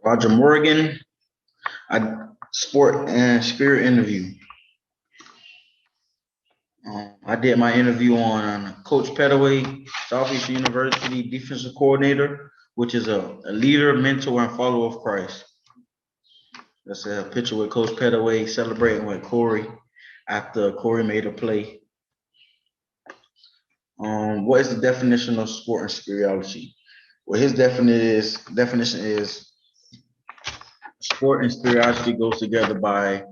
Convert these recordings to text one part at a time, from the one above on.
Roger Morgan, sport and spirit interview. I did my interview on Coach Pettaway, Southeastern University defensive coordinator, which is a leader, mentor, and follower of Christ. That's a picture with Coach Pettaway celebrating with Corey after Corey made a play. What is the definition of sport and spirituality? Well, his definition is sport and spirituality goes together by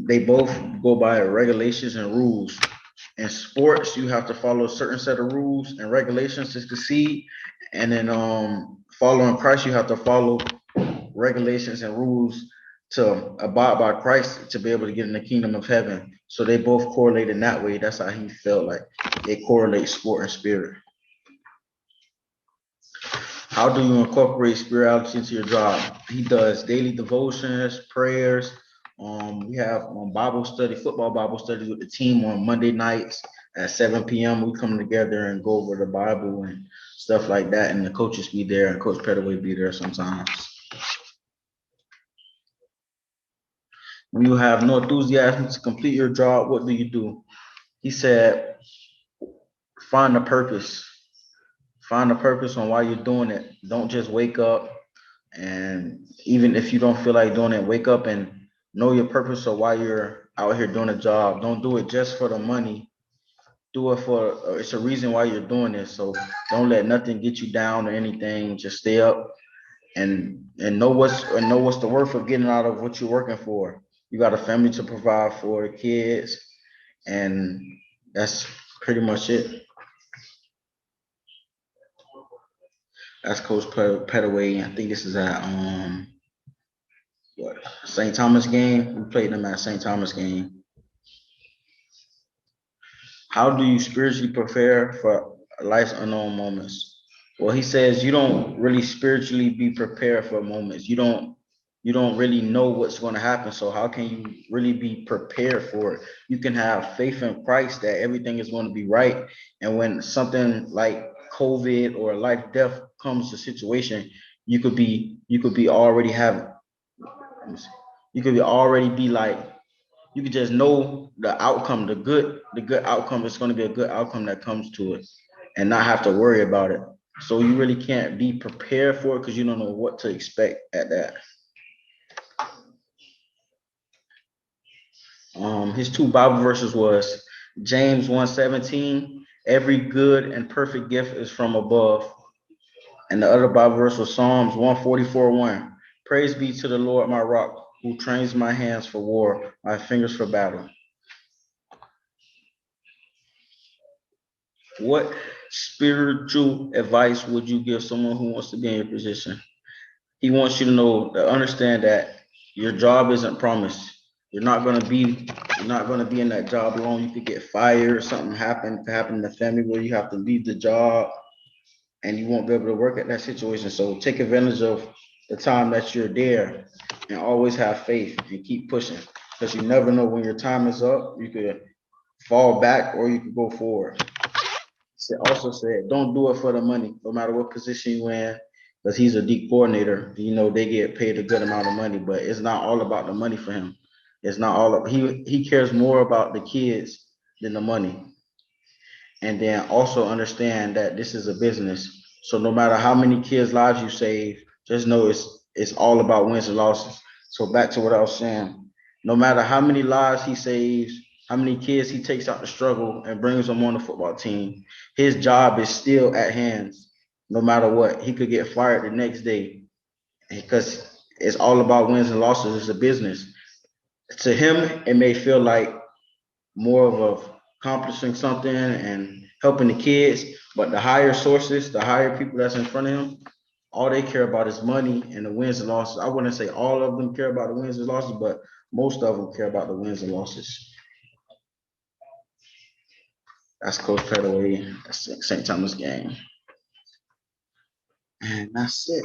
they both go by regulations and rules. In sports, you have to follow a certain set of rules and regulations to succeed. And then following Christ, you have to follow regulations and rules to abide by Christ to be able to get in the kingdom of heaven. So they both correlate in that way. That's how he felt like they correlate sport and spirit. How do you incorporate spirituality into your job? He does daily devotions, prayers. We have Bible study, football Bible study with the team on Monday nights at 7 p.m. We come together and go over the Bible and stuff like that. And the coaches be there, and Coach Pettaway be there sometimes. When you have no enthusiasm to complete your job, what do? He said, find a purpose. Find a purpose on why you're doing it. Don't just wake up, and even if you don't feel like doing it, wake up and know your purpose of why you're out here doing a job. Don't do it just for the money. Do it for, it's a reason why you're doing this. So don't let nothing get you down or anything. Just stay up and know what's the worth of getting out of what you're working for. You got a family to provide for, kids, and that's pretty much it. That's Coach Pettaway. I think this is at St. Thomas game. We played them at St. Thomas game. How do you spiritually prepare for life's unknown moments? Well, he says you don't really spiritually be prepared for moments. You don't really know what's going to happen. So how can you really be prepared for it? You can have faith in Christ that everything is going to be right. And when something like COVID or life death comes to situation, you could be already having, you could already be like, you could just know the outcome, the good outcome is going to be a good outcome that comes to it and not have to worry about it. So you really can't be prepared for it because you don't know what to expect at that. His two Bible verses was James 1:17, every good and perfect gift is from above. And the other Bible verse was Psalms 144:1. Praise be to the Lord, my rock, who trains my hands for war, my fingers for battle. What spiritual advice would you give someone who wants to be in your position? He wants you to understand that your job isn't promised. You're not going to be in that job long. You could get fired, something could happen in the family where you have to leave the job and you won't be able to work at that situation. So take advantage of the time that you're there and always have faith and keep pushing, because you never know when your time is up. You could fall back or you could go forward. He also said, don't do it for the money, no matter what position you're in, because he's a D coordinator. They get paid a good amount of money, but it's not all about the money for him. It's not all of, he cares more about the kids than the money. And then also understand that this is a business. So no matter how many kids' lives you save, just know it's all about wins and losses. So back to what I was saying, no matter how many lives he saves, how many kids he takes out the struggle and brings them on the football team, his job is still at hand. No matter what, he could get fired the next day because it's all about wins and losses. It's a business. To him, it may feel like more of accomplishing something and helping the kids, but the higher sources, the higher people that's in front of him, all they care about is money and the wins and losses. I wouldn't say all of them care about the wins and losses, but most of them care about the wins and losses. That's Coach Pettaway. That's St. Thomas game. And that's it.